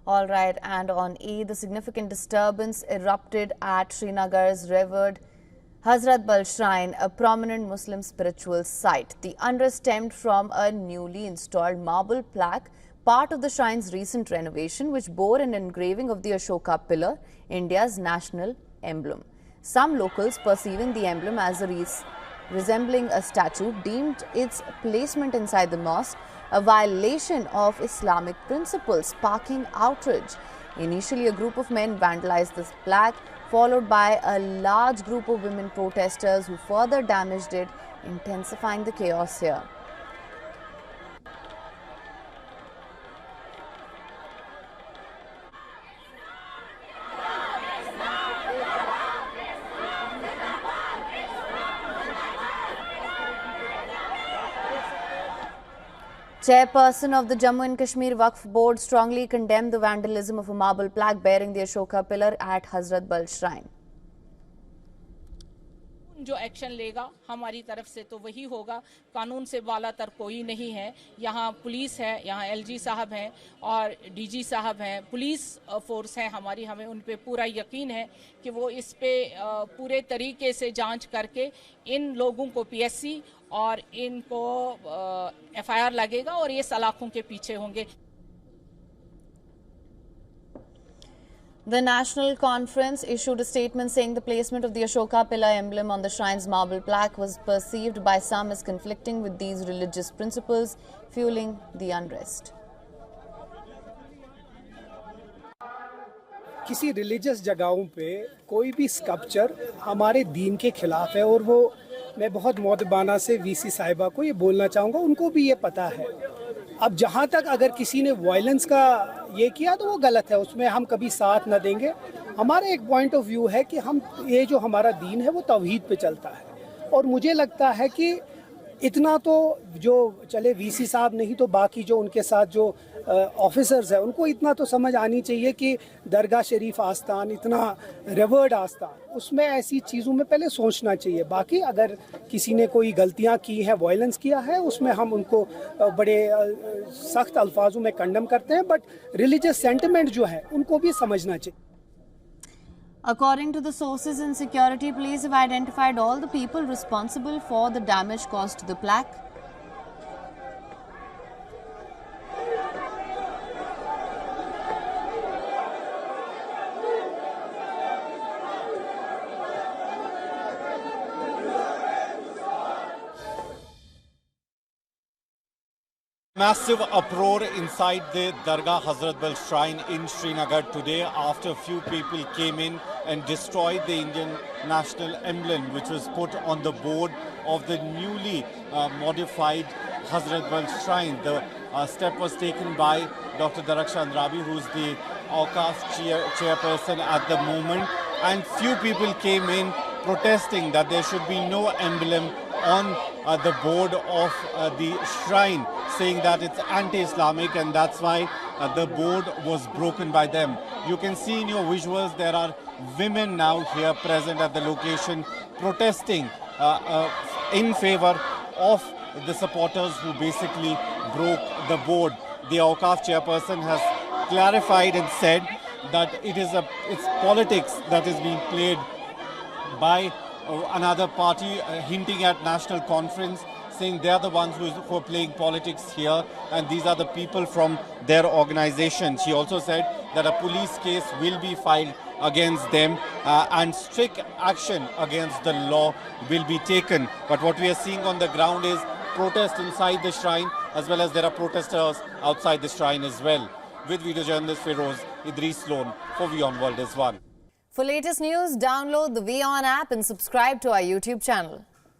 All right, and on Eid, the significant disturbance erupted at Srinagar's revered Hazrat Bal Shrine, a prominent Muslim spiritual site. The unrest stemmed from a newly installed marble plaque, part of the shrine's recent renovation, which bore an engraving of the Ashoka pillar, India's national emblem. Some locals, perceiving the emblem as resembling a statue, deemed its placement inside the mosque a violation of Islamic principles, sparking outrage. Initially, a group of men vandalized this plaque, followed by a large group of women protesters who further damaged it, intensifying the chaos here. Chairperson of the Jammu and Kashmir Waqf Board strongly condemned the vandalism of a marble plaque bearing the Ashoka pillar at Hazrat Bal Shrine. जो action लेगा हमारी तरफ से तो वही होगा, कानून से बालातर कोई नहीं है। यहाँ पुलिस है, यहाँ एलजी साहब हैं और डीजी साहब हैं, पुलिस फोर्स है हमारी, हमें उन पे पूरा यकीन है कि वो इस पे पूरे तरीके से जांच करके इन लोगों को पीएससी और इनको एफआईआर लगेगा और ये सलाखों के पीछे होंगे। The National Conference issued a statement saying the placement of the Ashoka pillar emblem on the shrine's marble plaque was perceived by some as conflicting with these religious principles, fueling the unrest. किसी religious जगहों पे कोई भी sculpture हमारे दीन के खिलाफ है और वो मैं बहुत मौदबाना से वीसी साहिबा को ये बोलना चाहूँगा, उनको भी ये पता है। अब जहाँ तक अगर किसी ने वायलेंस का ये किया तो वो गलत है, उसमें हम कभी साथ न देंगे। हमारा एक पॉइंट ऑफ व्यू है कि हम ये जो हमारा दीन है वो तौहीद पे चलता है और मुझे लगता है कि इतना तो जो चले वीसी साहब नहीं तो बाकी जो उनके साथ जो ऑफिसर्स हैं उनको इतना तो समझ आनी चाहिए कि दरगाह शरीफ आस्थान इतना रेवर्ड आस्थान, उसमें ऐसी चीज़ों में पहले सोचना चाहिए। बाकी अगर किसी ने कोई गलतियां की हैं, वायलेंस किया है, उसमें हम उनको बड़े सख्त अल्फाजों में कंडम करते हैं, बट रिलीजियस सेंटिमेंट जो है उनको भी समझना चाहिए। According to the sources in security, police have identified all the people responsible for the damage caused to the plaque. Massive uproar inside the Dargah Hazrat Bal Shrine in Srinagar today after a few people came in and destroyed the Indian national emblem, which was put on the board of the newly modified Hazrat Bal Shrine. The step was taken by Dr. Daraksha Andrabi, who is the Awqaf chairperson at the moment, and few people came in protesting that there should be no emblem on the board of the shrine, saying that it's anti-Islamic, and that's why the board was broken by them. You can see in your visuals there are women now here present at the location protesting in favor of the supporters who basically broke the board. The Awqaf chairperson has clarified and said that it's politics that is being played by another party, hinting at National Conference, saying they're the ones who are playing politics here and these are the people from their organization. She also said that a police case will be filed against them and strict action against the law will be taken. But what we are seeing on the ground is protest inside the shrine, as well as there are protesters outside the shrine as well. With video journalist Feroz Idris Sloan for WION World is One. For latest news, download the WION app and subscribe to our YouTube channel.